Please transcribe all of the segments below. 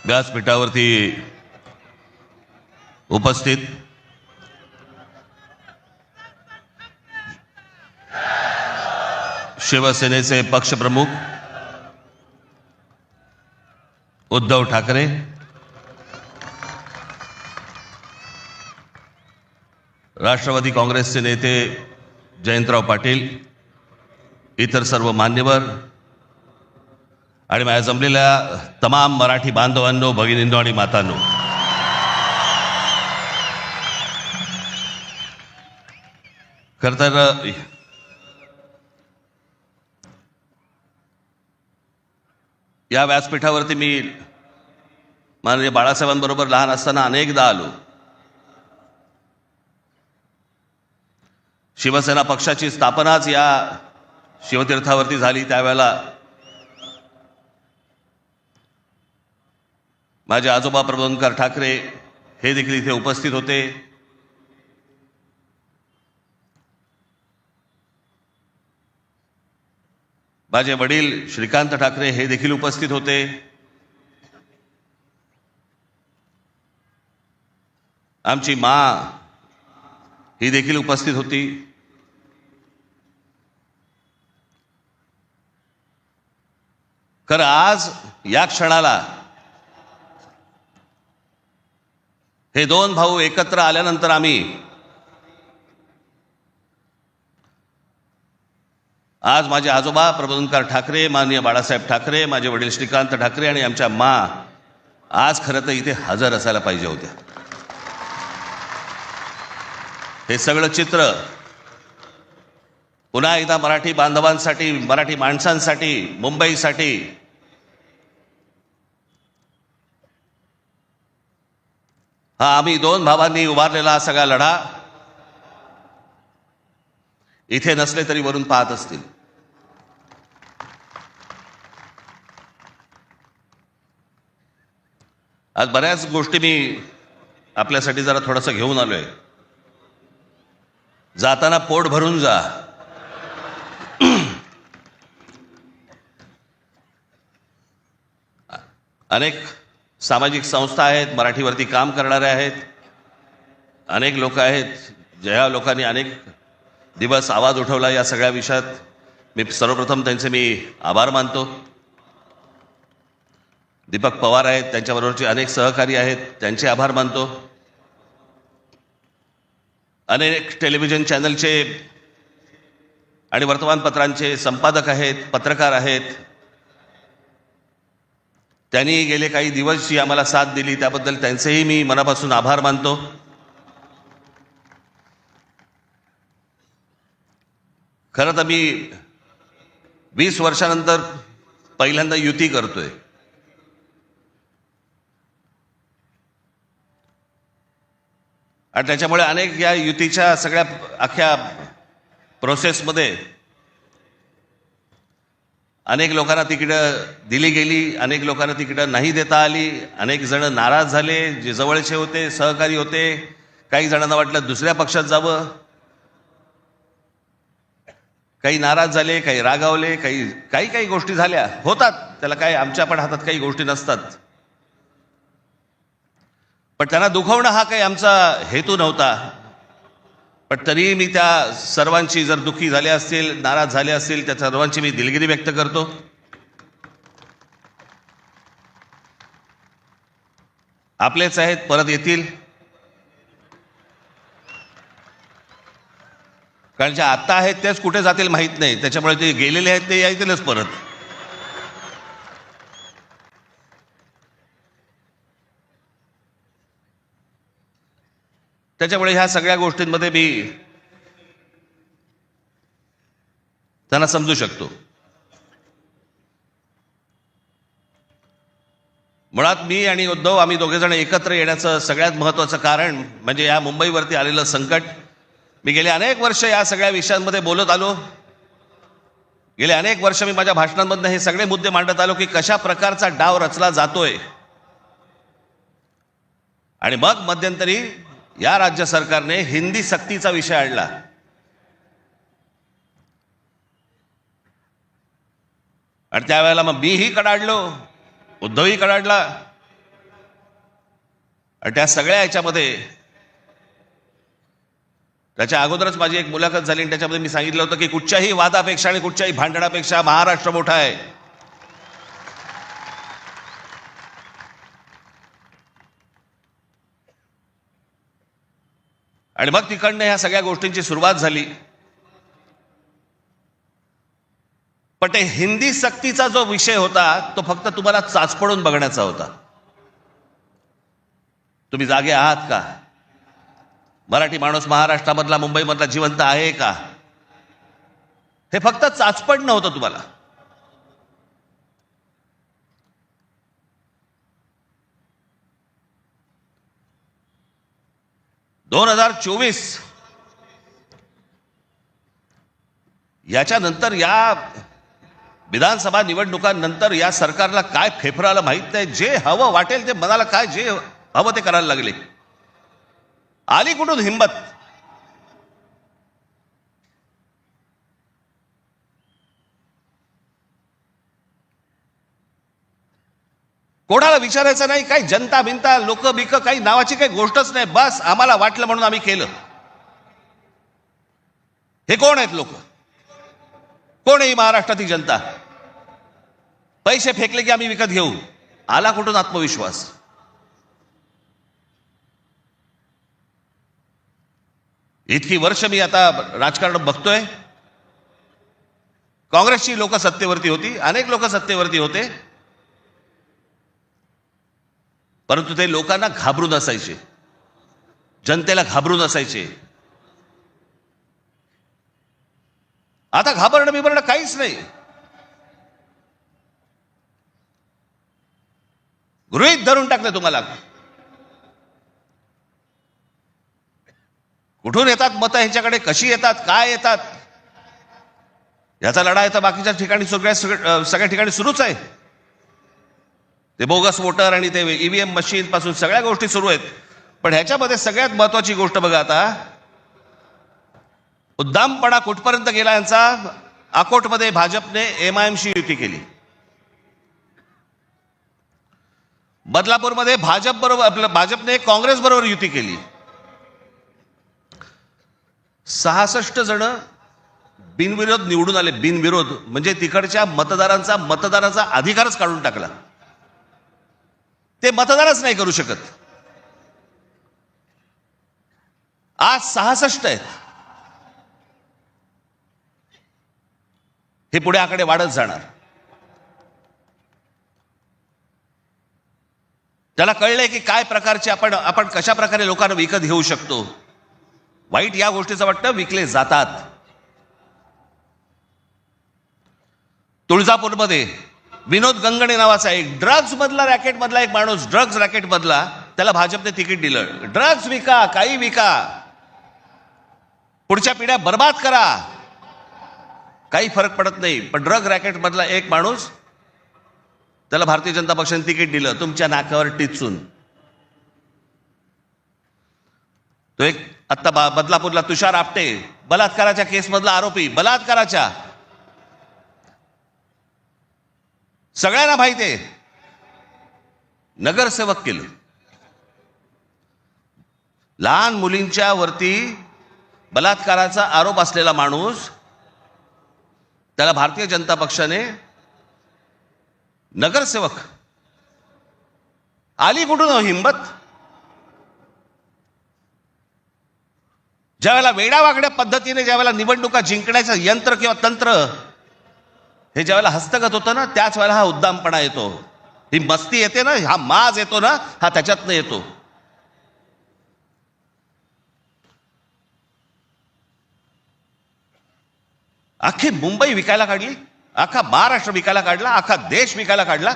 व्यासपीठावरती उपस्थित शिवसेनेचे पक्षप्रमुख उद्धव ठाकरे, राष्ट्रवादी काँग्रेसचे नेते जयंतराव पाटील, इतर सर्व मान्यवर आणि माझ्या जमलेल्या तमाम मराठी बांधवांनो, भगिनींनो आणि मातांनो, खरं तर या व्यासपीठावरती मी माननीय बाळासाहेबांबरोबर लहान असताना अनेकदा आलो. शिवसेना पक्षाची स्थापनाच या शिवतीर्थावरती झाली. त्यावेळेला माझे आजोबा प्रबोधनकार ठाकरे हे देखील इथे उपस्थित होते. माझे वडील श्रीकांत ठाकरे हे देखील उपस्थित होते. आमची माँ ही देखील उपस्थित होती. खरं आज या क्षणाला हे दोन भाऊ एकत्र आल्यानंतर आज माझे आजोबा प्रबोधनकार ठाकरे, माननीय बाळासाहेब ठाकरे, माझे वडील श्रीकांत ठाकरे आणि आमच्या माँ आज खरं तर इथे हजर असायला पाहिजे होत्या. हे सगळं चित्र पुन्हा एकदा मराठी बांधवांसाठी, मराठी माणसांसाठी, मुंबईसाठी हा आम्ही दोन भावांनी उभारलेला सगळा लढा इथे नसले तरी वरून पाहत असतील. आज बऱ्याच गोष्टी मी आपल्यासाठी जरा थोडंसं घेऊन आलोय. जाताना पोट भरून जा. अनेक सामाजिक संस्था आहेत, मराठीवरती काम करणारे आहेत, अनेक लोक आहेत, ज्या लोकांनी अनेक दिवस आवाज उठवला या सगळ्या विषयात. मी सर्वप्रथम त्यांचे मी आभार मानतो. दीपक पवार आहेत, त्यांच्याबरोबरचे अनेक सहकारी आहेत, त्यांचे आभार मानतो. अनेक टेलिव्हिजन चॅनलचे आणि वर्तमानपत्रांचे संपादक आहेत, पत्रकार आहेत, त्यांनी गेले काही दिवस जी आम्हाला साथ दिली त्याबद्दल त्यांचेही मी मनापासून आभार मानतो. खरं तर मी 20 वर्षानंतर पहिल्यांदा युती करतोय. आणि त्याच्यामुळे अनेक या युतीच्या सगळ्या अख्ख्या प्रोसेसमध्ये अनेक लोकांना तिकीटं दिली गेली, अनेक लोकांना तिकीटं नाही देता आली, अनेक जण नाराज झाले, जे जवळचे होते, सहकारी होते. काही जणांना वाटलं दुसऱ्या पक्षात जावं, काही नाराज झाले, काही रागावले, काही गोष्टी झाल्या, होतात. त्याला काय, आमच्या पण हातात काही गोष्टी नसतात. पण त्यांना दुखवणं हा काही आमचा हेतू नव्हता. पण तरी मी त्या सर्वांची, जर दुःखी झाले असतील, नाराज झाले असतील, त्या सर्वांची मी दिलगिरी व्यक्त करतो. आपलेच आहेत, परत येतील. कारण जे आत्ता आहेत तेच कुठे जातील माहीत नाही. त्याच्यामुळे जे गेलेले आहेत ते येतीलच परत. त्याच्यामुळे ह्या सगळ्या गोष्टींमध्ये मी त्यांना समजू शकतो. मुळात मी आणि उद्धव आम्ही दोघेजण एकत्र येण्याचं सगळ्यात महत्त्वाचं कारण म्हणजे या मुंबईवरती आलेलं संकट. मी गेले अनेक वर्ष या सगळ्या विषयांमध्ये बोलत आलो. गेले अनेक वर्ष मी माझ्या भाषणांमधनं हे सगळे मुद्दे मांडत आलो की कशा प्रकारचा डाव रचला जातोय. आणि मग मध्यंतरी या राज्य सरकारने हिंदी सक्तीचा विषय आणला. आणि त्यावेळेला मग मीही कडाडलो, उद्धवही कडाडला. आणि त्या सगळ्या याच्यामध्ये त्याच्या अगोदरच माझी एक मुलाखत झाली आणि त्याच्यामध्ये मी सांगितलं होतं की कुठच्याही वादापेक्षा आणि कुठच्याही भांडणापेक्षा महाराष्ट्र मोठा आहे. आणि मग तिकडनं ह्या सगळ्या गोष्टींची सुरुवात झाली. पण ते हिंदी सक्तीचा जो विषय होता तो फक्त तुम्हाला चाचपडून बघण्याचा होता. तुम्ही जागे आहात का? मराठी माणूस महाराष्ट्रामधला मुंबईमधला जिवंत आहे का? हे फक्त चाचपड नव्हतं तुम्हाला. (2024) याच्यानंतर या विधानसभा निवडणुकांनंतर या सरकारला काय फेफराला माहित नाही. जे हवं वाटेल ते मनाला काय जे हवं ते करायला लागले. आली कुठून हिंमत? कोणाला विचारायचं नाही. काही जनता बिनता लोक बिक काही नावाची काही गोष्टच नाही. बस आम्हाला वाटलं म्हणून आम्ही केलं. हे कोण आहेत लोक? कोण आहे महाराष्ट्रातील जनता? पैसे फेकले की आम्ही विकत घेऊ. आला कुठून आत्मविश्वास? इतकी वर्ष मी आता राजकारण बघतोय. काँग्रेसची लोक सत्तेवरती होती, अनेक लोक सत्तेवरती होते, परंतु ते लोकांना घाबरून असायचे, जनतेला घाबरून असायचे. आता घाबरणं बिबरणं काहीच नाही. गृहीत धरून टाकलं तुम्हाला. कुठून येतात मतं ह्यांच्याकडे, कशी येतात, काय येतात, याचा लढा तर बाकीच्या ठिकाणी सगळ्या ठिकाणी सुरूच आहे. ते बोगस वोटर आणि ते ईव्हीएम मशीन पासून सगळ्या गोष्टी सुरू आहेत. पण ह्याच्यामध्ये सगळ्यात महत्वाची गोष्ट बघा, आता उद्दामपणा कुठपर्यंत गेला यांचा. अकोटमध्ये भाजपने एमआयएमशी युती केली. बदलापूरमध्ये भाजपने काँग्रेस बरोबर युती केली. 66 जण बिनविरोध निवडून आले. बिनविरोध म्हणजे तिकडच्या मतदारांचा अधिकारच काढून टाकला. ते मतदानच नाही करू शकत. आज 66 आहेत. हे पुढे आकडे वाढत जाणार. त्याला कळलंय की काय प्रकारचे आपण कशा प्रकारे लोकांना विकत घेऊ शकतो. वाईट या गोष्टीचं वाटतं विकले जातात. तुळजापूरमध्ये विनोद गंगणे नावाचा एक ड्रग्ज मधला रॅकेट मधला एक माणूस, ड्रग्ज रॅकेट मधला, त्याला भाजपने तिकीट दिलं. ड्रग्ज विका, काही विका, पुढच्या पिढ्या बर्बाद करा, काही फरक पडत नाही. पण ड्रग रॅकेट मधला एक माणूस, त्याला भारतीय जनता पक्षाने तिकीट दिलं तुमच्या नाकावर टिचून. तो एक आता बदलापूरला तुषार आपटे, बलात्काराच्या केसमधला आरोपी, बलात्काराच्या, सगळ्यांना माहिती आहे, नगरसेवक केलं. लहान मुलींच्या वरती बलात्काराचा आरोप असलेला माणूस, त्याला भारतीय जनता पक्षाने नगरसेवक. आली कुठून हिंमत? ज्यावेळेला वेडावागड्या पद्धतीने ज्यावेळेला निवडणुका जिंकण्याचं यंत्र किंवा तंत्र हे ज्यावेळेला हस्तगत होतं ना, त्याच वेळेला हा उद्दामपणा येतो, ही मस्ती येते ना, हा माज येतो ना, हा त्याच्यातनं येतो. अख्खी मुंबई विकायला काढली, अख्खा महाराष्ट्र विकायला काढला, अख्खा देश विकायला काढला.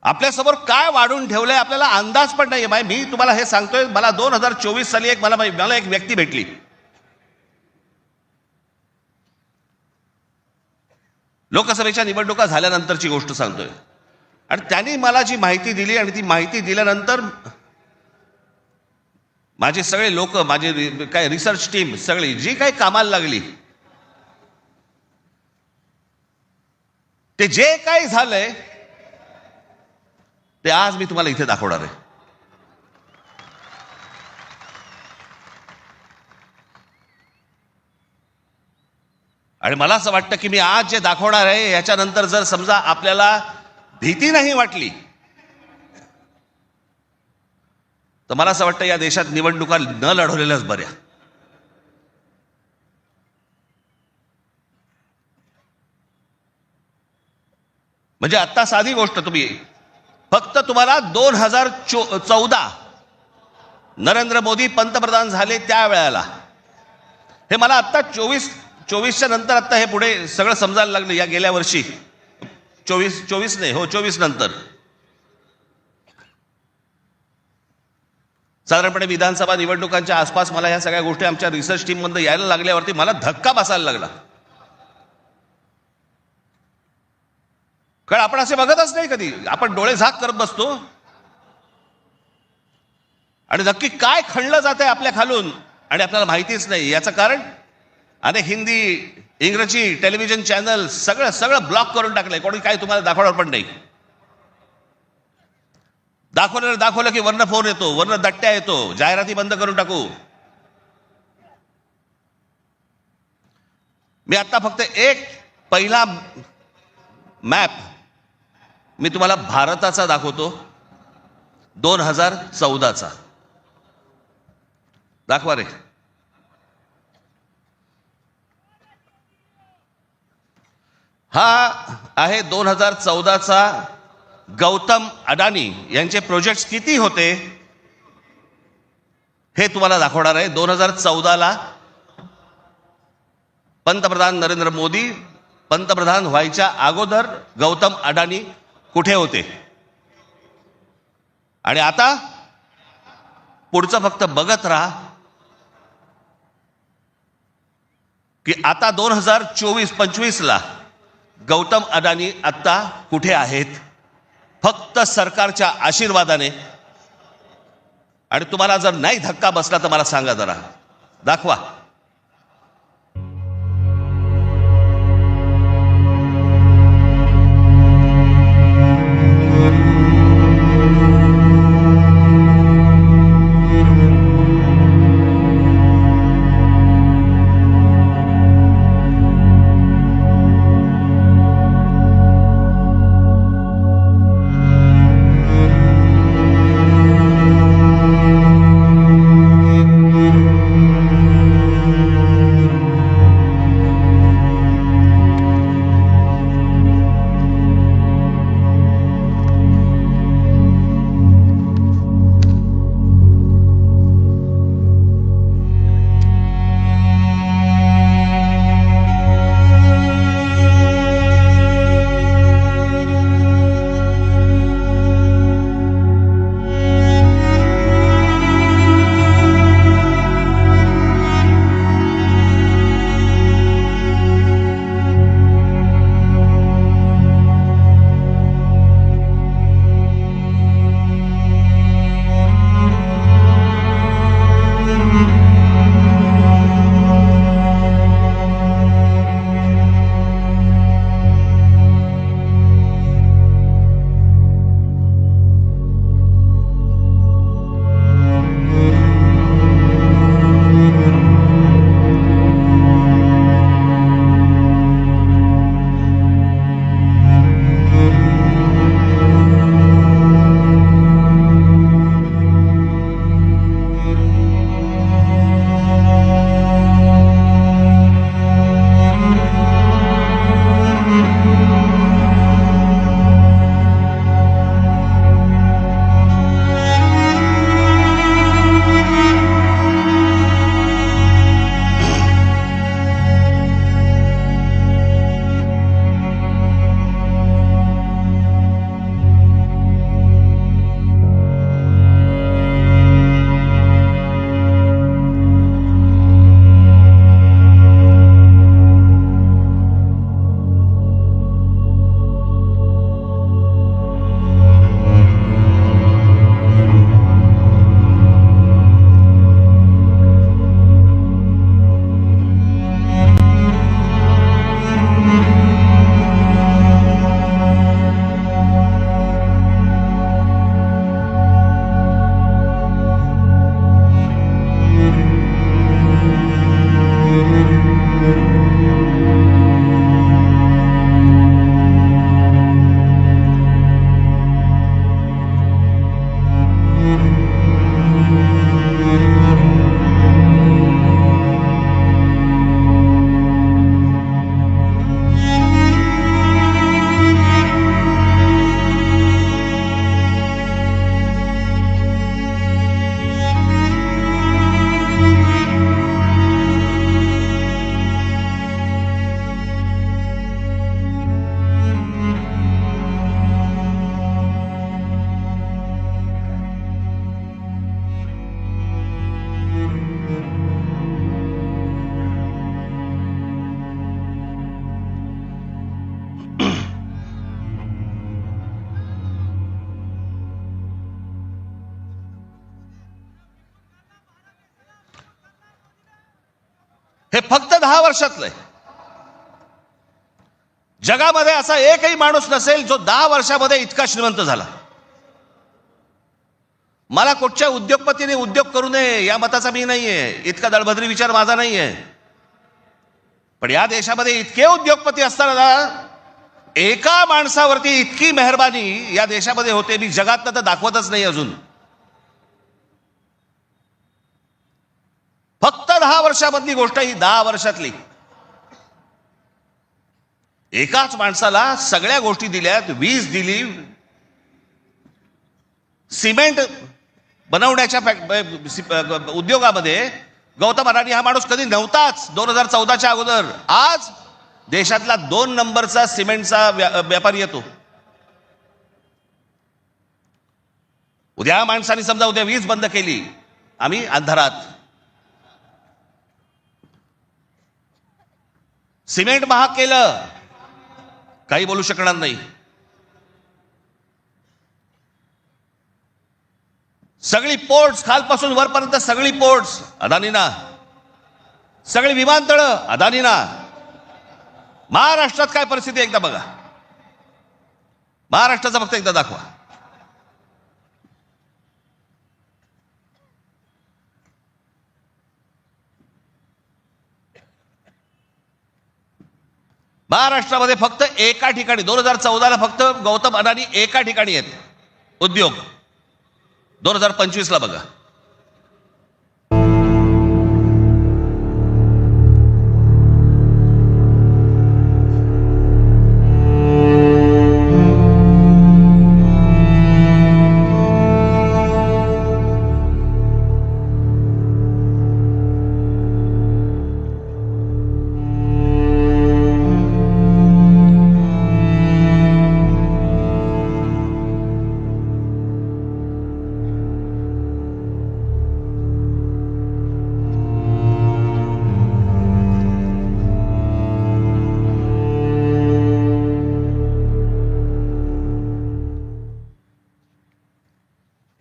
आपल्यासमोर काय वाढून ठेवलंय आपल्याला अंदाज पण नाही. मी तुम्हाला हे सांगतोय, मला 2024 साली मला एक व्यक्ती भेटली. लोकसभेच्या निवडणुका झाल्यानंतरची गोष्ट सांगतोय. आणि त्यांनी मला जी माहिती दिली, आणि ती माहिती दिल्यानंतर माझे सगळे लोक, माझे काय रिसर्च टीम सगळी जी काही कामाला लागली, ते जे काही झालंय ते आज मी तुम्हाला इथे दाखवणार आहे. आणि मला असं वाटतं की मी आज जे दाखवणार आहे याच्यानंतर जर समजा आपल्याला भीती नाही वाटली तर मला असं वाटतं या देशात निवडणुका न लढवलेल्याच बऱ्या. म्हणजे आता साधी गोष्ट, तुम्ही फक्त तुम्हाला 2014 नरेंद्र मोदी पंतप्रधान झाले त्या वेळेला, हे मला आता 24च्या नंतर आता हे पुढे सगळं समजायला लागलं. या गेल्या वर्षी 24 नाही, हो 24 नंतर साधारणपणे विधानसभा निवडणुकांच्या आसपास मला ह्या सगळ्या गोष्टी आमच्या रिसर्च टीम मध्ये यायला लागल्यावरती मला धक्का बसायला लागला. कारण आपण असे बघतच नाही कधी, आपण डोळे झाक करत बसतो आणि नक्की काय खणलं जात आहे आपल्या खालून आणि आपल्याला माहितीच नाही. याचं कारण अनेक हिंदी इंग्रजी टेलिव्हिजन चॅनल सगळं ब्लॉक करून टाकलंय. कोणी काय तुम्हाला दाखवणार पण नाही. दाखवलं की वरनं फोन येतो, वरनं दट्ट्या येतो, जाहिराती बंद करून टाकू. मी आता फक्त एक पहिला मॅप मी तुम्हाला भारताचा दाखवतो, 2014चा. दाखवा रे. हा आहे 2014चा गौतम अडानी यांचे प्रोजेक्ट्स किती होते हे तुम्हाला दाखवणार आहे. 2014ला पंतप्रधान नरेंद्र मोदी पंतप्रधान व्हायच्या अगोदर गौतम अडानी कुठे होते आणि आता पुढचं फक्त बघत राहा की आता 2024-25ला गौतम अडानी आता कुठे आहेत. फक्त सरकारच्या आशीर्वादाने. आणि तुम्हाला जर नाही धक्का बसला तर मला सांगा जरा, दाखवा. हे फक्त 10 वर्षातलं आहे. जगामध्ये असा एकही माणूस नसेल जो 10 वर्षामध्ये इतका श्रीमंत झाला. मला कुठच्या उद्योगपतीने उद्योग करू नये या मताचा मी नाहीये, इतका दळभद्री विचार माझा नाहीये. पण या देशामध्ये इतके उद्योगपती असताना एका माणसावरती इतकी मेहरबानी या देशामध्ये होते, मी जगात तर दाखवतच नाही अजून. फक्त 10 वर्षामधली गोष्ट, ही 10 वर्षातली. एकाच माणसाला सगळ्या गोष्टी दिल्यात, वीज दिली, सिमेंट बनवण्याच्या उद्योगामध्ये गौतम अडाणी हा माणूस कधी नव्हताच 2014च्या अगोदर. आज देशातला 2 नंबरचा सिमेंटचा व्यापारी येतो. उद्या माणसाने समजा उद्या वीज बंद केली, आम्ही अंधारात. सिमेंट महाग केलं, काही बोलू शकणार नाही. सगळी पोर्ट्स खालपासून वरपर्यंत सगळी पोर्ट्स अदानीना, सगळी विमानतळं अदानीना. महाराष्ट्रात काय परिस्थिती एकदा बघा, महाराष्ट्राचा फक्त एकदा दाखवा. महाराष्ट्रामध्ये फक्त एका ठिकाणी 2014ला फक्त गौतम अडाणी एका ठिकाणी आहेत उद्योग. 2025ला बघा.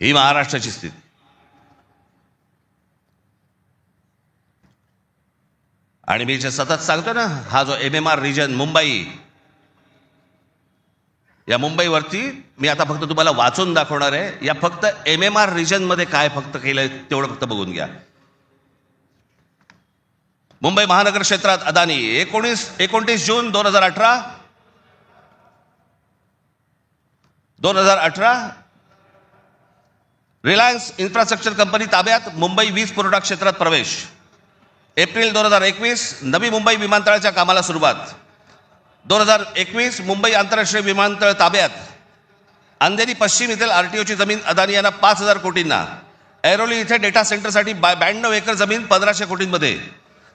ही महाराष्ट्राची स्थिती. आणि मी जे सतत सांगतो ना, हा जो MMR रिजन मुंबई, या मुंबईवरती मी आता फक्त तुम्हाला वाचून दाखवणार आहे. या फक्त MMR रिजन मध्ये काय फक्त केलंय तेवढं फक्त बघून घ्या. मुंबई महानगर क्षेत्रात अदानी 29 जून 2018 रिलायन्स इन्फ्रास्ट्रक्चर कंपनी ताब्यात मुंबई वीज पुरवठा क्षेत्रात प्रवेश. एप्रिल 2021 नवी मुंबई विमानतळाच्या कामाला सुरुवात. 2021 मुंबई आंतरराष्ट्रीय विमानतळ ताब्यात. अंधेरी पश्चिम येथील RTOची जमीन अदानी यांना 5,000 कोटींना. ऐरोली इथे डेटा सेंटरसाठी 92 एकर जमीन 1,500 कोटींमध्ये.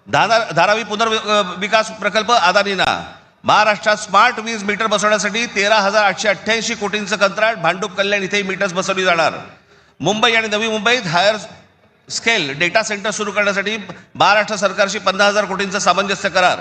धारावी पुनर्विकास प्रकल्प अदानींना. महाराष्ट्रात स्मार्ट वीज मीटर बसवण्यासाठी 13,888 कोटींचं कंत्राट. भांडूप कल्याण इथे मीटर्स बसवली जाणार. मुंबई आणि नवी मुंबईत हायर स्केल डेटा सेंटर सुरू करण्यासाठी महाराष्ट्र सरकारशी 50,000 कोटींचा सामंजस्य करार.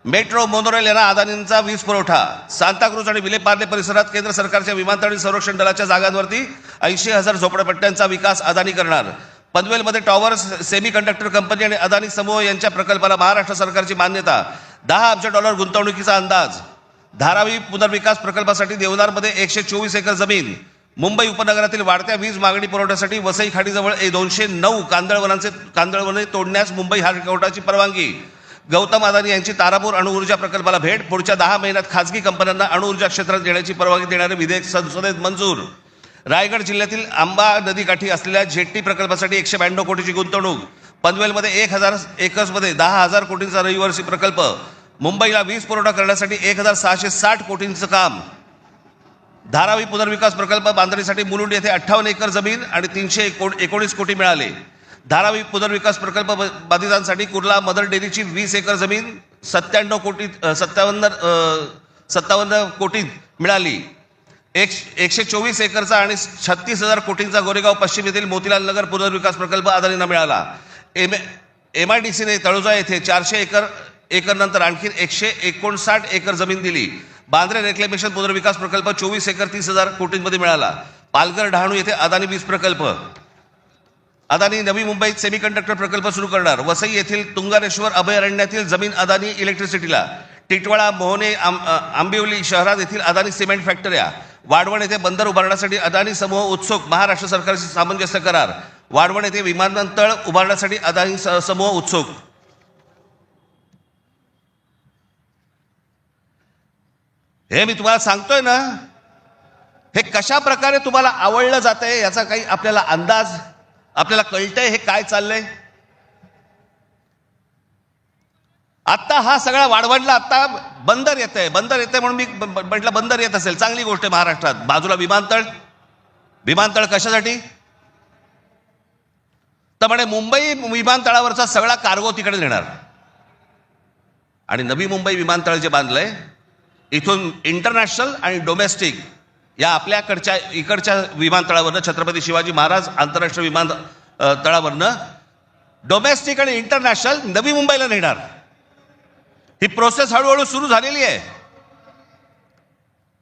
मेट्रो मोनोरेल यांना अदानींचा वीज पुरवठा. सांताक्रूज आणि विलेपार्ले परिसरात केंद्र सरकारच्या विमानतळ संरक्षण दलाच्या जागांवरती 80,000 झोपडपट्ट्यांचा विकास अदानी करणार. पनवेलमध्ये टॉवर्स सेमी कंडक्टर कंपनी आणि अदानी समूह यांच्या प्रकल्पाला महाराष्ट्र सरकारची मान्यता. $10 अब्ज गुंतवणुकीचा अंदाज. धारावी पुनर्विकास प्रकल्पासाठी देवनारमध्ये 124 एकर जमीन. मुंबई उपनगरातील वाढत्या वीज मागणी पुरवठ्यासाठी वसई खाडीजवळ 209 कांदळवने तोडण्यास मुंबई हायकोर्टाची परवानगी. गौतम अदानी यांची तारापूर अणुऊर्जा प्रकल्पाला भेट. पुढच्या 10 महिन्यात खासगी कंपन्यांना अणुऊर्जा क्षेत्रात देण्याची परवानगी देणारे विधेयक संसदेत मंजूर. रायगड जिल्ह्यातील आंबा नदीकाठी असलेल्या जेट्टी प्रकल्पासाठी 192 कोटीची गुंतवणूक. पनवेलमध्ये 1,000 एकर्समध्ये 10,000 कोटींचा रहिवासी प्रकल्प. मुंबईला वीज पुरवठा करण्यासाठी 1,660 कोटींचं काम. धारावी पुनर्विकास प्रकल्प बांधणीसाठी मुलुंड येथे 58 एकर जमीन आणि 319 कोटी मिळाले. धारावी पुनर्विकास प्रकल्प बाधितांसाठी कुर्ला मदर डेअरीची 20 एकर जमीन 57 कोटी मिळाली. 124 एकरचा आणि 36,000 कोटींचा गोरेगाव पश्चिम येथील मोतीलाल नगर पुनर्विकास प्रकल्प अदानींना मिळाला. MIDCने तळोजा येथे 400 एकर नंतर आणखी 159 एकर जमीन दिली. बांद्रे रेक्लेमेशन पुनर्विकास प्रकल्प 24 एकर 30,000 कोटींमध्ये मिळाला. पालघर डहाणू येथे अदानी वीज प्रकल्प. अदानी नवी मुंबईत सेमीकंडक्टर प्रकल्प सुरू करणार. वसई येथील तुंगारेश्वर अभयारण्यातील जमीन अदानी इलेक्ट्रिसिटीला. टिटवाळा, मोहने, आंबिवली शहरात येथील अदानी सिमेंट फॅक्टऱ्या. वाढवण येथे बंदर उभारण्यासाठी अदानी समूह उत्सुक. महाराष्ट्र सरकारशी सामंजस्य करार. वाढवण येथे विमानतळ उभारण्यासाठी अदानी समूह उत्सुक. हे मी तुम्हाला सांगतोय ना, हे कशा प्रकारे तुम्हाला आवडलं जातंय याचा काही आपल्याला अंदाज, आपल्याला कळतंय हे काय चाललंय. आता हा सगळा वाढवणला आता बंदर येतंय म्हणून मी म्हटलं बंदर येत असेल चांगली गोष्ट आहे. महाराष्ट्रात बाजूला विमानतळ कशासाठी तर म्हणे मुंबई विमानतळावरचा सगळा कार्गो तिकडे नेणार. आणि नवी मुंबई विमानतळ जे बांधलंय इथून इंटरनॅशनल आणि डोमेस्टिक या आपल्याकडच्या इकडच्या विमानतळावरनं, छत्रपती शिवाजी महाराज आंतरराष्ट्रीय विमानतळावरनं डोमेस्टिक आणि इंटरनॅशनल नवी मुंबईला नेणार. ही प्रोसेस हळूहळू सुरू झालेली आहे.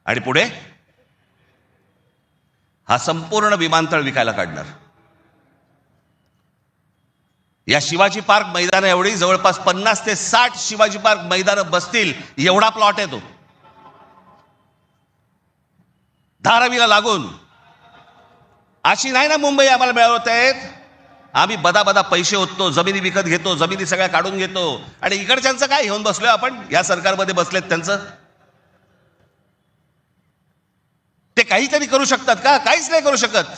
आणि पुढे हा संपूर्ण विमानतळ विकायला काढणार. या शिवाजी पार्क मैदान एवढी जवळपास 50 ते 60 शिवाजी पार्क मैदानं बसतील एवढा प्लॉट आहे तो, धारावीला लागून. अशी नाही ना मुंबई आम्हाला मिळवत आहेत. आम्ही बदा पैसे ओततो, जमिनी विकत घेतो, जमिनी सगळ्या काढून घेतो. आणि इकडच्यांचं काय घेऊन बसलोय आपण, या सरकारमध्ये बसलेत त्यांचं. ते काहीतरी करू शकतात का? काहीच नाही करू शकत.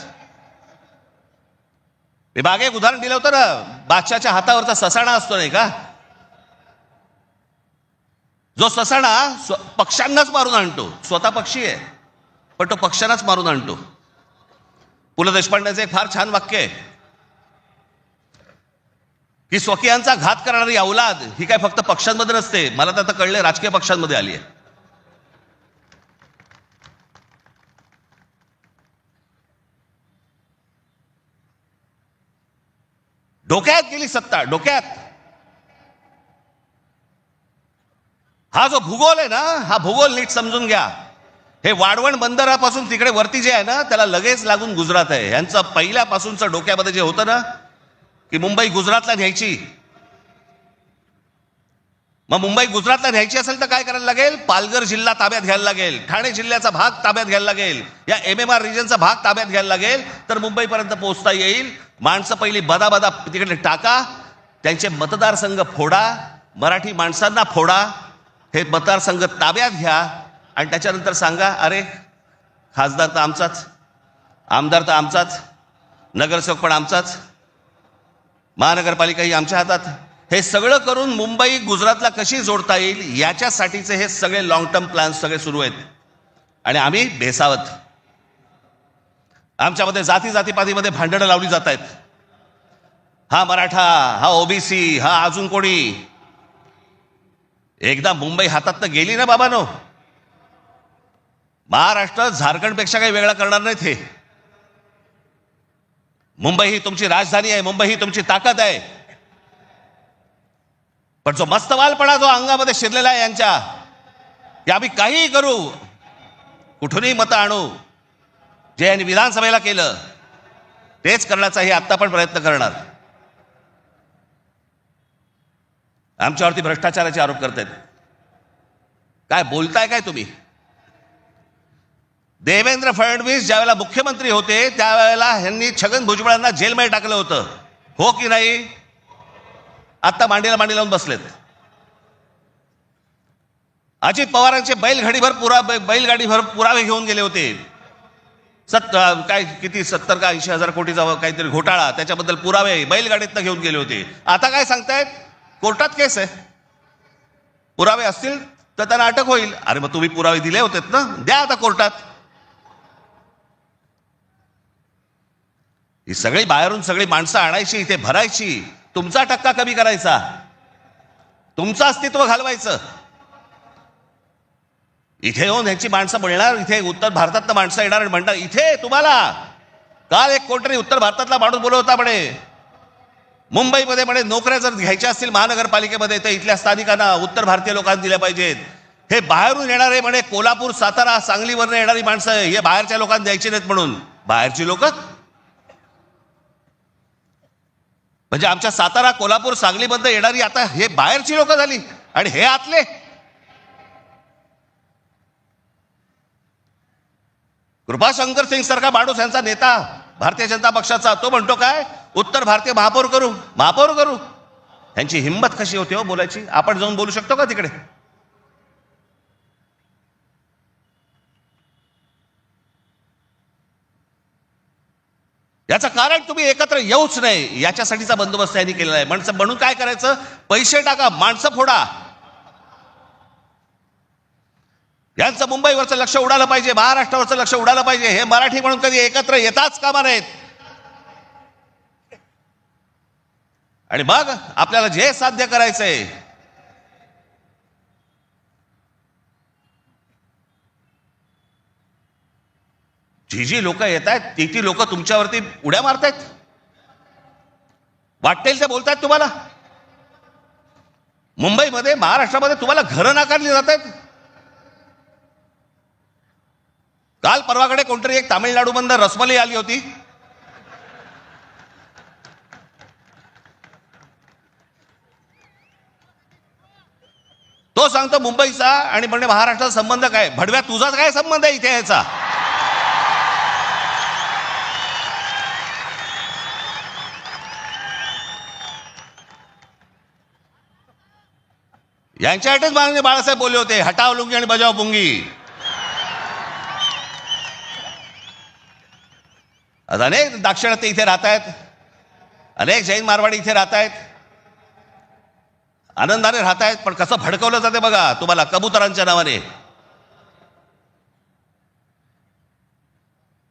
मी मागे एक उदाहरण दिलं होतं ना, बादशाच्या हातावरचा ससाणा असतो नाही का, जो ससाणा पक्ष्यांनाच मारून आणतो. स्वतः पक्षी आहे पण तो पक्ष्यांनाच मारून आणतो. पु ल देशपांडेचं एक फार छान वाक्य आहे की स्वकीयांचा घात करणारी औलाद ही काय फक्त पक्षांमध्ये नसते, मला तर आता कळले राजकीय पक्षांमध्ये आली आहे. डोक्यात गेली सत्ता, डोक्यात. हा जो भूगोल आहे ना, हा भूगोल नीट समजून घ्या. हे वाढवण बंदरापासून तिकडे वरती जे आहे ना त्याला लगेच लागून गुजरात आहे. यांचं पहिल्यापासूनचं डोक्यामध्ये जे होतं ना की मुंबई गुजरातला न्यायची. मग मुंबई गुजरातला न्यायची असेल तर काय करायला लागेल, पालघर जिल्हा ताब्यात घ्यायला लागेल, ठाणे जिल्ह्याचा भाग ताब्यात घ्यायला लागेल, या MMR रिजनचा भाग ताब्यात घ्यायला लागेल, तर मुंबईपर्यंत पोहोचता येईल. माणसं पहिली बदा तिकडे टाका, त्यांचे मतदारसंघ फोडा, मराठी माणसांना फोडा, हे मतदारसंघ ताब्यात घ्या आणि त्याच्यानंतर सांगा अरे खासदार तर आमचाच, आमदार तर आमचाच, नगरसेवक पण आमचाच, महानगरपालिका ही आमच्या हातात. हे सगळं करून मुंबई गुजरातला कशी जोडता येईल याच्यासाठीचे हे सगळे लॉंग टर्म प्लॅन्स सगळे सुरू आहेत. आणि आम्ही बेसावत, आमच्यामध्ये जातीपातीमध्ये भांडणं लावली जात आहेत. हा मराठा, हा OBC, हा अजून कोणी. एकदा मुंबई हातात तर गेली ना बाबानो, महाराष्ट्र झारखंडपेक्षा काही वेगळा करणार नाहीत. हे मुंबई ही तुमची राजधानी आहे, मुंबई ही तुमची ताकद आहे. पण जो मस्तवालपणा जो अंगामध्ये शिरलेला आहे यांच्या, की आम्ही काहीही करू, कुठूनही मतं आणू, जे यांनी विधानसभेला केलं तेच करण्याचाही आत्ता पण प्रयत्न करणार. आमच्यावरती भ्रष्टाचाराचे आरोप करतायत. काय बोलताय काय तुम्ही? देवेंद्र फडणवीस ज्यावेळेला मुख्यमंत्री होते त्यावेळेला यांनी छगन भुजबळांना जेलमध्ये टाकलं होतं, हो की नाही? आता मांडीला मांडी लावून बसलेत. अजित पवारांचे बैलगाडीभर पुरावे घेऊन गेले होते. काय किती 70 का 80 हजार कोटीचा काहीतरी घोटाळा, त्याच्याबद्दल पुरावे बैलगाडीतनं घेऊन गेले होते. आता काय सांगतायत, कोर्टात केस आहे, पुरावे असतील तर त्यांना अटक होईल. अरे मग तुम्ही पुरावे दिले होते ना, द्या आता कोर्टात. ही सगळी बाहेरून सगळी माणसं आणायची, इथे भरायची, तुमचा टक्का कमी करायचा, तुमचं अस्तित्व घालवायचं. इथे येऊन ह्यांची माणसं मिळणार, इथे उत्तर भारतातलं माणसं येणार आणि म्हणणार इथे तुम्हाला. काल एक कोणतरी उत्तर भारतातला माणूस बोलवता म्हणे, मुंबईमध्ये म्हणे नोकऱ्या जर घ्यायच्या असतील महानगरपालिकेमध्ये तर इथल्या स्थानिकांना, उत्तर भारतीय लोकांना दिल्या पाहिजेत. हे बाहेरून येणारे म्हणे कोल्हापूर, सातारा, सांगलीवरनं येणारी माणसं हे बाहेरच्या लोकांना द्यायची नाहीत म्हणून. बाहेरची लोक म्हणजे आमच्या सातारा, कोल्हापूर, सांगलीमध्ये येणारी आता हे बाहेरची लोक झाली आणि हे आतले. कृपाशंकर सिंग सारखा माणूस, यांचा नेता भारतीय जनता पक्षाचा, तो म्हणतो काय, उत्तर भारतीय महापौर करू, महापौर करू. यांची हिंमत कशी होती हो बोलायची? आपण जाऊन बोलू शकतो का तिकडे? याचं कारण तुम्ही एकत्र येऊच नाही, याच्यासाठीचा बंदोबस्त यांनी केलेला आहे. म्हणून काय करायचं, पैसे टाका, माणसं फोडा. यांचं मुंबईवरचं लक्ष उडालं पाहिजे, महाराष्ट्रावरचं लक्ष उडालं पाहिजे. हे मराठी म्हणून कधी एकत्र येताच कामा नाहीत. आणि मग आपल्याला जे साध्य करायचंय, जी लोक येत आहेत ती लोक तुमच्यावरती उड्या मारतायत, वाटेल ते बोलतायत तुम्हाला. मुंबईमध्ये, महाराष्ट्रामध्ये तुम्हाला घरं नाकारली जात आहेत. काल परवाकडे कोणतरी एक तामिळनाडूमधून रसमलाई आली होती. तो सांगतो मुंबईचा आणि म्हणजे महाराष्ट्राचा संबंध काय? भडव्या, तुझा काय संबंध आहे इथे यायचा? यांच्यासाठीच माननीय बाळासाहेब बोलले होते, हटाव लुंगी आणि बजाव पुंगी. अनेक दाक्षिणात्य इथे राहत आहेत, अनेक जैन मारवाडी इथे राहत आहेत, आनंदाने राहत आहेत. पण कसं भडकवलं जाते बघा तुम्हाला कबुतरांच्या नावाने.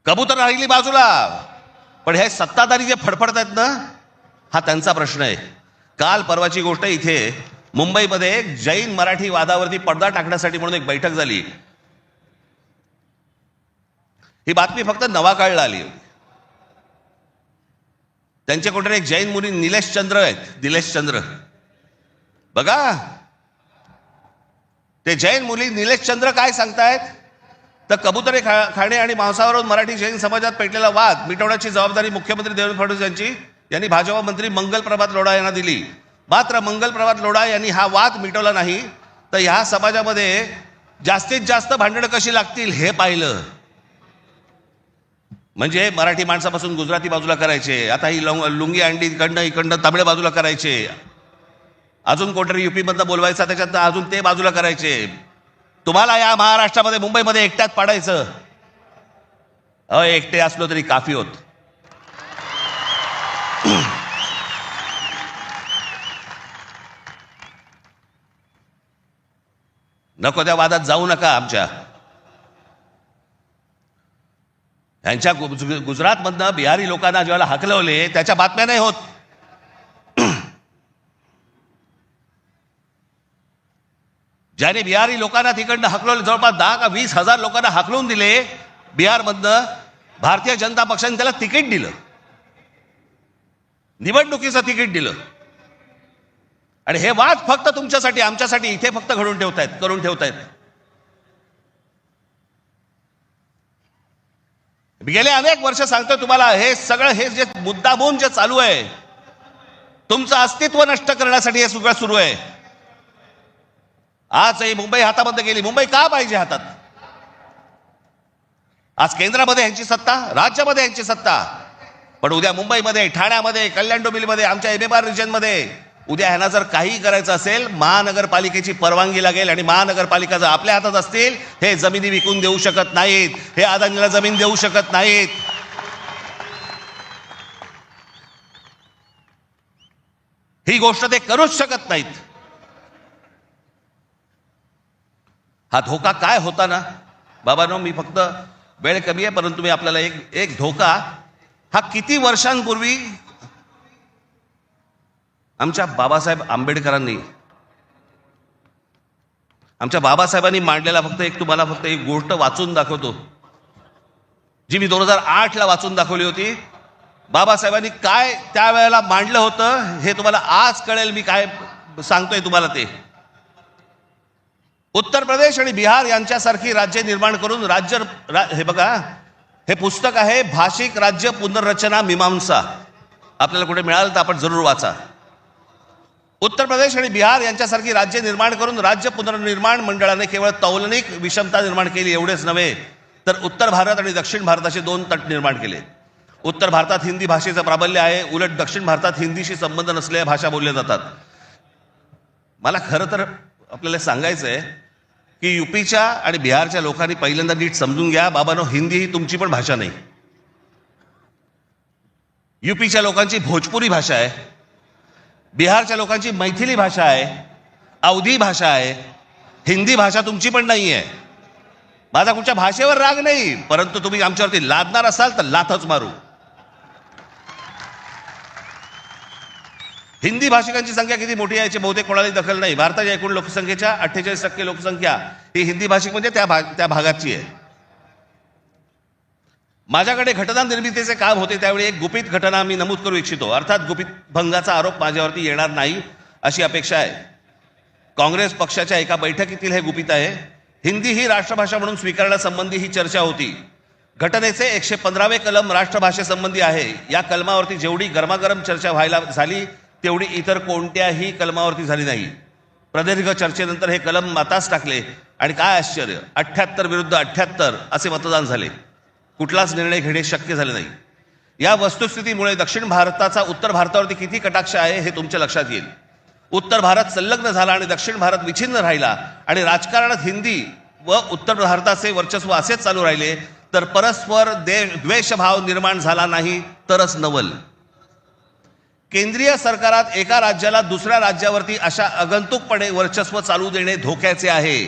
कबूतर राहिली बाजूला, पण हे सत्ताधारी जे फडफडत आहेत ना, हा त्यांचा प्रश्न आहे. काल परवाची गोष्ट, इथे मुंबईमध्ये जैन मराठी वादावरती पडदा टाकण्यासाठी म्हणून एक बैठक झाली. ही बातमी फक्त नवाकाळला आली. त्यांचे कोणतरी एक जैन मुली निलेश चंद्र आहेत, निलेश चंद्र, बघा ते जैन मुली निलेश चंद्र काय सांगतायत, तर कबुतरे खाणे आणि मांसावरून मराठी जैन समाजात पेटलेला वाद मिटवण्याची जबाबदारी मुख्यमंत्री देवेंद्र फडणवीस यांनी भाजपा मंत्री मंगल प्रभात लोढा यांना दिली. मात्र मंगल प्रभात लोढा यांनी हा वाद मिटवला नाही, तर ह्या समाजामध्ये जास्तीत जास्त भांडणं कशी लागतील हे पाहिलं. म्हणजे मराठी माणसापासून गुजराती बाजूला करायचे, आता ही लुंगी अंडी इकडनं तामिळ बाजूला करायचे, अजून कोणतरी युपी मधनं बोलवायचा, त्याच्यात अजून ते बाजूला करायचे. तुम्हाला या महाराष्ट्रामध्ये, मुंबईमध्ये एकट्यात पाडायचं. एकटे असलो तरी काफी होत. नको त्या वादात जाऊ नका. आमच्या यांच्या गुजरातमधनं बिहारी लोकांना ज्यावेळेला हाकलवले, त्याच्या बातम्या नाही होत. ज्याने बिहारी लोकांना तिकडनं हाकलवले, जवळपास 10 का 20 हजार लोकांना हाकलून दिले बिहारमधनं, भारतीय जनता पक्षाने त्याला तिकीट दिलं, निवडणुकीचं तिकीट दिलं. आणि हे वाद फक्त तुमच्यासाठी, आमच्यासाठी इथे फक्त करून ठेवतायत. गेले अनेक वर्ष सांगतोय तुम्हाला, हे सगळं हे जे मुद्दामून जे चालू आहे, तुमचं अस्तित्व नष्ट करण्यासाठी हे सगळं सुरू आहे. आज ही मुंबई हातामध्ये गेली. मुंबई का पाहिजे हातात? आज केंद्रामध्ये यांची सत्ता, राज्यामध्ये यांची सत्ता, पण उद्या मुंबईमध्ये, ठाण्यामध्ये, कल्याण डोंबिवलीमध्ये, आमच्या MMR रिजनमध्ये उद्या ह्यांना जर काही करायचं असेल, महानगरपालिकेची परवानगी लागेल. आणि महानगरपालिका जर आपल्या हातात असतील, हे जमिनी विकून देऊ शकत नाहीत, हे अदानीला जमीन देऊ शकत नाहीत. ही गोष्ट ते करूच शकत नाहीत. हा धोका काय होता ना बाबांनो, मी फक्त वेळ कमी आहे, परंतु मी आपल्याला एक धोका, हा किती वर्षांपूर्वी आमच्या बाबासाहेब आंबेडकरांनी, आमच्या बाबासाहेबांनी मांडलेला तुम्हाला फक्त एक गोष्ट वाचून दाखवतो, जी मी 2008 ला वाचून दाखवली होती. बाबासाहेबांनी काय त्यावेळेला मांडलं होतं हे तुम्हाला आज कळेल. मी काय सांगतोय तुम्हाला ते. उत्तर प्रदेश आणि बिहार यांच्यासारखी राज्य निर्माण करून हे बघा, हे पुस्तक आहे भाषिक राज्य पुनर्रचना मीमांसा, आपल्याला कुठे मिळालं तर आपण जरूर वाचा. उत्तर प्रदेश आणि बिहार यांच्यासारखी राज्य निर्माण करून राज्य पुनर्निर्माण मंडळाने केवळ तौलनिक विषमता निर्माण केली एवढेच नव्हे, तर उत्तर भारत आणि दक्षिण भारताचे दोन तट निर्माण केले. उत्तर भारतात हिंदी भाषेचं प्राबल्य आहे, उलट दक्षिण भारतात हिंदीशी संबंध नसलेल्या भाषा बोलल्या जातात. मला खरं तर आपल्याला सांगायचं आहे की युपीच्या आणि बिहारच्या लोकांनी पहिल्यांदा नीट समजून घ्या, बाबांनो, हिंदी ही तुमची पण भाषा नाही. युपीच्या लोकांची भोजपुरी भाषा आहे, बिहारच्या लोकांची मैथिली भाषा आहे, अवधी भाषा आहे. हिंदी भाषा तुमची पण नाही आहे. माझा कुठच्या भाषेवर राग नाही, परंतु तुम्ही आमच्यावरती लादणार असाल तर लाथच मारू. हिंदी भाषिकांची संख्या किती मोठी आहे याची बहुतेक कोणालाही दखल नाही. भारताच्या एकूण लोकसंख्येच्या 48% लोकसंख्या ही हिंदी भाषिक म्हणजे त्या भागाची आहे. माझ्याकडे घटना निर्मितीचे काम होते त्यावेळी एक गुपित घटना मी नमूद करू इच्छितो. अर्थात गुपित भंगाचा आरोप माझ्यावरती येणार नाही अशी अपेक्षा आहे. काँग्रेस पक्षाच्या एका बैठकीतील हे गुपित आहे. हिंदी ही राष्ट्रभाषा म्हणून स्वीकारण्यासंबंधी ही चर्चा होती. घटनेचे 115वे कलम राष्ट्रभाषेसंबंधी आहे. या कलमावरती जेवढी गरमागरम चर्चा व्हायला झाली तेवढी इतर कोणत्याही कलमावरती झाली नाही. प्रदीर्घ चर्चेनंतर हे कलम माताच टाकले आणि काय आश्चर्य, 78 विरुद्ध 78 असे मतदान झाले. कुठलाच निर्णय घेणे शक्य झाले नाही. या वस्तुस्थितीमुळे दक्षिण भारताचा उत्तर भारतावरती किती कटाक्ष आहे हे तुमच्या लक्षात येईल. उत्तर भारत संलग्न झाला आणि दक्षिण भारत विच्छिन्न राहिला आणि राजकारणात हिंदी व उत्तर भारताचे वर्चस्व असेच चालू राहिले तर परस्पर द्वेषभाव निर्माण झाला नाही तरच नवल. केंद्रीय सरकारात एका राज्याला दुसऱ्या राज्यावरती अशा आगंतुकपणे वर्चस्व चालू देणे धोक्याचे आहे.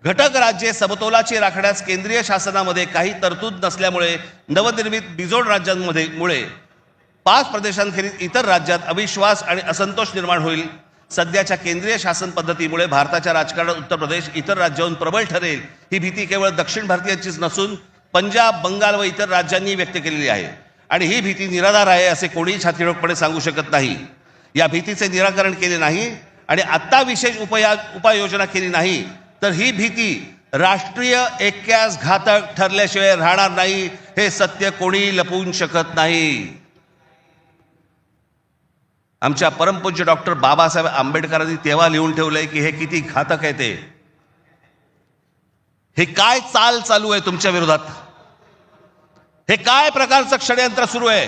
घटक राज्ये समतोलाची राखण्यास केंद्रीय शासनामध्ये काही तरतूद नसल्यामुळे नवनिर्मित बिजोड राज्यांमुळे 5 प्रदेशांखेरीज इतर राज्यात अविश्वास आणि असंतोष निर्माण होईल. सध्याच्या केंद्रीय शासन पद्धतीमुळे भारताच्या राजकारणात उत्तर प्रदेश इतर राज्यांहून प्रबळ ठरेल ही भीती केवळ दक्षिण भारतीयांचीच नसून पंजाब, बंगाल व इतर राज्यांनी व्यक्त केलेली आहे आणि ही भीती निराधार आहे असे कोणीही छातीरोखपणे सांगू शकत नाही. या भीतीचे निराकरण केले नाही आणि आत्ता विशेष उपाययोजना केली नाही तर ही भीती राष्ट्रीय ऐक्यास घातक ठरल्याशिवाय राहणार नाही. हे सत्य कोणी लपवू शकत नाही. आमच्या परमपूज्य डॉक्टर बाबासाहेब आंबेडकरांनी तेव्हा लिहून ठेवलंय की हे किती घातक आहे ते. हे काय चाल चालू आहे तुमच्या विरोधात, हे काय प्रकारचं षडयंत्र सुरू आहे.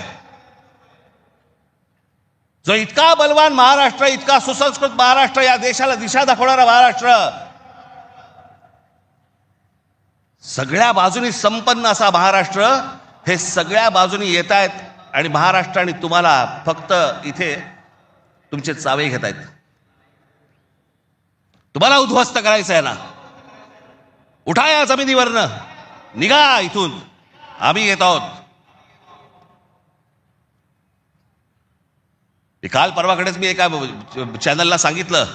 जो इतका बलवान महाराष्ट्र, इतका सुसंस्कृत महाराष्ट्र, या देशाला दिशा दाखवणारा महाराष्ट्र, सगळ्या बाजूनी संपन्न असा महाराष्ट्र, हे सगळ्या बाजूनी येत आहेत आणि महाराष्ट्राने तुम्हाला फक्त इथे तुमचे चावे घेत आहेत. तुम्हाला उद्ध्वस्त करायचं आहे ना. उठा या जमिनीवरनं, निघा इथून, आम्ही येत आहोत. काल परवाकडेच मी एका चॅनलला सांगितलं,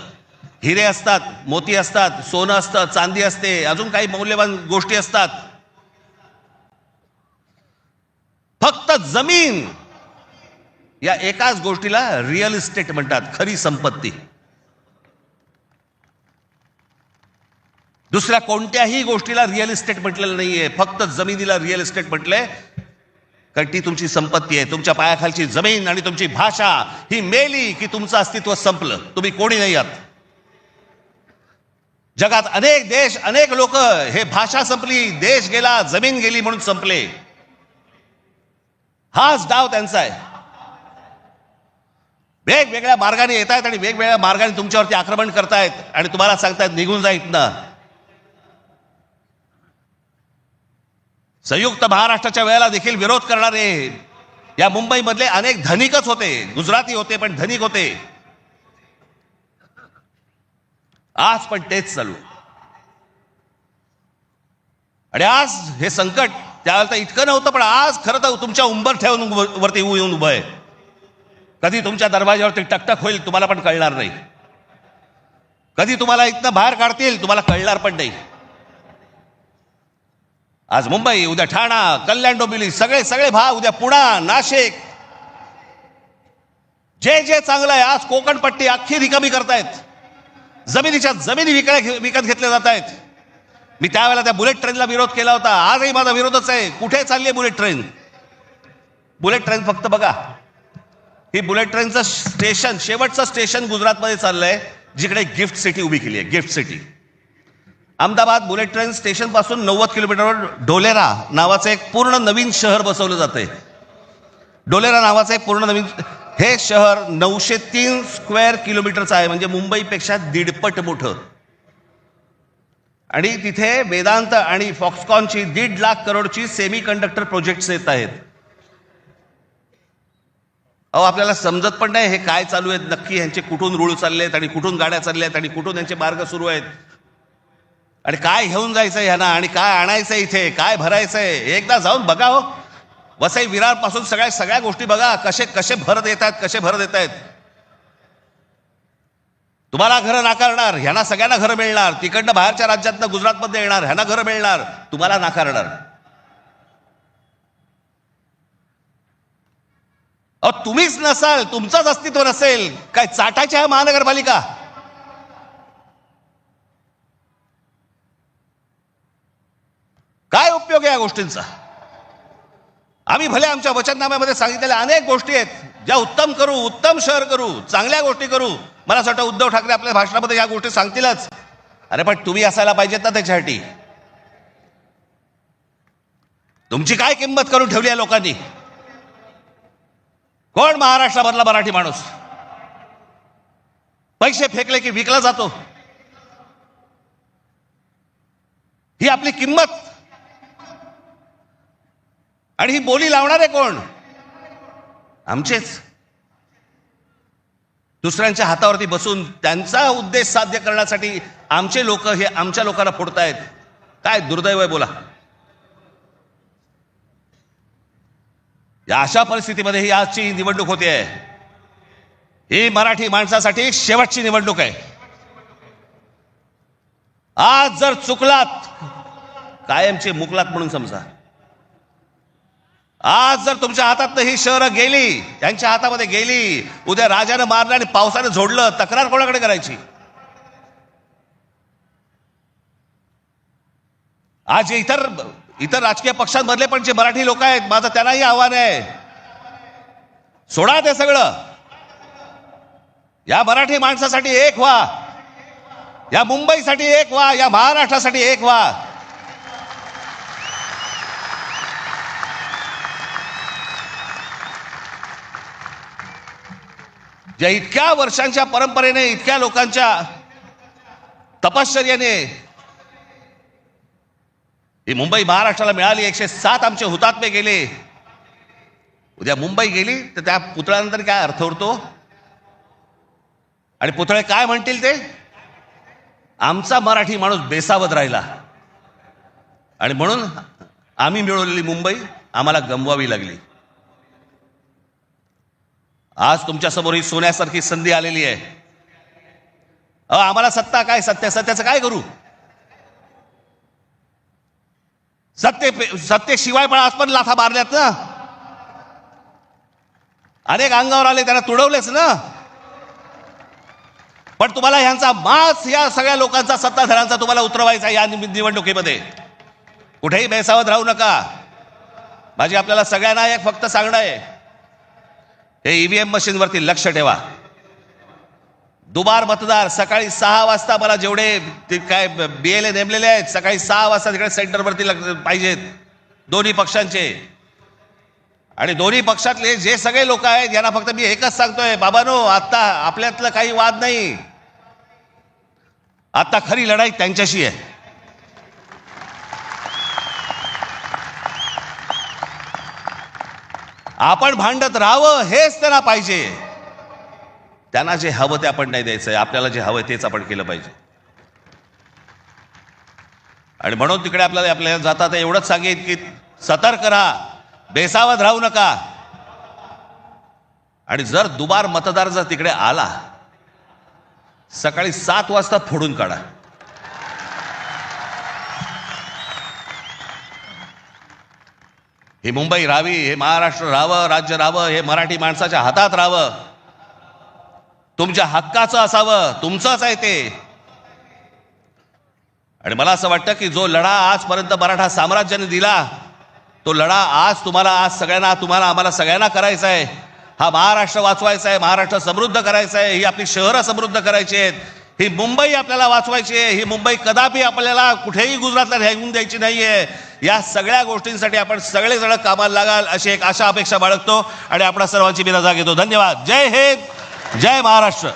हिरे असतात, मोती असतात, सोनं असतं, चांदी असते, अजून काही मौल्यवान गोष्टी असतात. फक्त जमीन या एकाच गोष्टीला रिअल इस्टेट म्हणतात, खरी संपत्ती. दुसऱ्या कोणत्याही गोष्टीला रिअल इस्टेट म्हटलेलं नाहीये, फक्त जमिनीला रिअल इस्टेट म्हटलंय. कारण ती तुमची संपत्ती आहे. तुमच्या पायाखालची जमीन आणि तुमची भाषा ही मेली की तुमचं अस्तित्व संपलं, तुम्ही कोणी नाही आहात. जगात अनेक देश, अनेक लोक हे भाषा संपली, देश गेला, जमीन गेली म्हणून संपले. हाच डाव त्यांचा आहे. वेगवेगळ्या मार्गाने येत आहेत आणि वेगवेगळ्या मार्गाने तुमच्यावरती आक्रमण करतायत आणि तुम्हाला सांगतायत निघून जा इथनं. संयुक्त महाराष्ट्राच्या वेळेला देखील विरोध करणारे या मुंबईमधले अनेक धनिकच होते, गुजराती होते पण धनिक होते. आज पण तेच चालू. आणि आज हे संकट त्यावेळेला तर इतकं नव्हतं, पण आज खरं तर तुमच्या उंबरठ्यावरून वरती येऊन उभं आहे. कधी तुमच्या दरवाजावरती टकटक होईल तुम्हाला पण कळणार नाही. कधी तुम्हाला इथनं बाहेर काढतील तुम्हाला कळणार पण नाही. आज मुंबई, उद्या ठाणा, कल्याण, डोंबिवली, सगळे सगळे भाग, उद्या पुणा, नाशिक, जे जे चांगलं आहे, आज कोकणपट्टी अख्खी रिकामी करतायत. जमिनीच्या जमिनी विकत घेतल्या जात आहेत. मी त्यावेळेला त्या बुलेट ट्रेनला विरोध केला होता. आजही माझा विरोधच आहे. कुठे चालली आहे बुलेट ट्रेन? बुलेट ट्रेन फक्त बघा, ही बुलेट ट्रेनचं स्टेशन, शेवटचं स्टेशन गुजरातमध्ये चाललंय, जिकडे गिफ्ट सिटी उभी केली आहे. Gift city Ahmedabad bullet train station पासून 90 किलोमीटरवर ढोलेरा नावाचं एक पूर्ण नवीन शहर बसवलं जातंय. ढोलेरा नावाचं एक पूर्ण नवीन, हे शहर 903 स्क्वेअर किलोमीटरचं आहे, म्हणजे मुंबईपेक्षा 1.5 मोठं. आणि तिथे वेदांत आणि फॉक्सकॉनची 1.5 लाख करोडची सेमी कंडक्टर प्रोजेक्ट्स येत आहेत. अहो, आपल्याला समजत पण नाही हे काय चालू आहेत नक्की, यांचे कुठून रूळ चालले आहेत आणि कुठून गाड्या चालल्या आहेत आणि कुठून यांचे मार्ग सुरू आहेत आणि काय घेऊन जायचंय ह्यांना आणि काय आणायचंय, इथे काय भरायचंय. एकदा जाऊन बघा हो, वसई विरार पासून सगळ्या गोष्टी बघा, कसे कसे भर देत आहेत, कसे भर देत आहेत. तुम्हाला घरं नाकारणार, ह्यांना सगळ्यांना घरं मिळणार. तिकडनं बाहेरच्या राज्यातनं गुजरातमध्ये येणार, ह्यांना घरं मिळणार, तुम्हाला नाकारणार. अहो, तुम्हीच नसाल, तुमचंच अस्तित्व नसेल, काय चाटायची आहे महानगरपालिका? काय उपयोग आहे या गोष्टींचा? आम्ही भले आमच्या वचननाम्यामध्ये सांगितलेल्या अनेक गोष्टी आहेत ज्या उत्तम करू, उत्तम शहर करू, चांगल्या गोष्टी करू. मला असं वाटतं उद्धव ठाकरे आपल्या भाषणामध्ये या गोष्टी सांगतीलच. अरे पण तुम्ही असायला पाहिजेत ना त्याच्यासाठी. तुमची काय किंमत करून ठेवली आहे लोकांनी? कोण महाराष्ट्रामधला मराठी माणूस पैसे फेकले की विकला जातो? ही आपली किंमत. आणि ही बोली लावणारे कोण? आमचेच. दुसऱ्यांच्या हातावरती बसून त्यांचा उद्देश साध्य करण्यासाठी आमचे लोक हे आमच्या लोकांना फोडतायत. काय दुर्दैव आहे बोला. या अशा परिस्थितीमध्ये ही आजची निवडणूक होते आहे. ही मराठी माणसासाठी शेवटची निवडणूक आहे. आज जर चुकलात, कायमचे मुकलात म्हणून समजा. आज जर तुमच्या हातात ही शहरं गेली, त्यांच्या हातामध्ये गेली, उद्या राजानं मारलं आणि पावसानं झोडलं, तक्रार कोणाकडे करायची? आज इतर राजकीय पक्षांमधले पण जे मराठी लोक आहेत, माझं त्यांनाही आव्हान आहे, सोडा ते सगळं. या मराठी माणसासाठी एक व्हा, या मुंबईसाठी एक व्हा, या महाराष्ट्रासाठी एक व्हा. ज्या इतक्या वर्षांच्या परंपरेने, इतक्या लोकांच्या तपश्चर्याने ही मुंबई महाराष्ट्राला मिळाली. 107 आमचे हुतात्मे गेले. उद्या मुंबई गेली तर त्या पुतळ्यानंतर काय अर्थ उरतो? आणि पुतळे काय म्हणतील ते? आमचा मराठी माणूस बेसावध राहिला आणि म्हणून आम्ही मिळवलेली मुंबई आम्हाला गमवावी लागली. आज तुमच्या समोर ही सोन्यासारखी संधी आलेली आहे. आम्हाला सत्ता काय, सत्याचं काय करू? सत्तेशिवाय पण आज पण लाथा मारल्यात ना, अनेक अंगावर आले, त्यांना तुडवलेच ना. पण तुम्हाला ह्यांचा मास, या सगळ्या लोकांचा, सत्ताधाऱ्यांचा तुम्हाला उतरवायचा या निवडणुकीमध्ये. कुठेही बेसावध राहू नका. माझी आपल्याला सगळ्यांना एक फक्त सांगणं आहे, हे ईव्हीएम मशीनवरती लक्ष ठेवा. दुबार मतदार सकाळी 6 वाजता, मला जेवढे ते काय BLA नेमलेले आहेत, सकाळी 6 वाजता तिकडे सेंटरवरती पाहिजेत दोन्ही पक्षांचे. आणि दोन्ही पक्षातले जे सगळे लोक आहेत यांना फक्त मी एकच सांगतोय, बाबांनो, आता आपल्यातलं काही वाद नाही. आता खरी लढाई त्यांच्याशी आहे. आपण भांडत राहावं हेच त्यांना पाहिजे. त्यांना जे हवं ते आपण नाही द्यायचंय, आपल्याला जे हवं तेच आपण केलं पाहिजे. आणि म्हणून तिकडे आपल्याला जाता तर एवढंच सांगेन की सतर्क राहा, बेसावध राहू नका. आणि जर दुबार मतदार जर तिकडे आला, सकाळी 7 वाजता फोडून काढा. ही मुंबई राहावी, हे महाराष्ट्र राहावं, राज्य राहावं, हे मराठी माणसाच्या हातात राहावं, तुमच्या हक्काचं असावं, तुमचंच आहे ते. आणि मला असं वाटतं की जो लढा आजपर्यंत मराठा साम्राज्याने दिला, तो लढा आज तुम्हाला, आज सगळ्यांना, तुम्हाला, आम्हाला सगळ्यांना करायचा आहे. हा महाराष्ट्र वाचवायचा आहे, महाराष्ट्र समृद्ध करायचा आहे, ही आपली शहरं समृद्ध करायची आहेत, ही मुंबई आपल्याला वाचवायची आहे, ही मुंबई कदापि आपल्याला कुठेही गुजरातला घेऊन द्यायची नाही आहे. या सगळ्या गोष्टींसाठी आपण सगळेजण कामाला लागाल अशी एक आशा अपेक्षा बाळगतो आणि आपणा सर्वांची मी रजा घेतो. धन्यवाद. जय हिंद, जय महाराष्ट्र.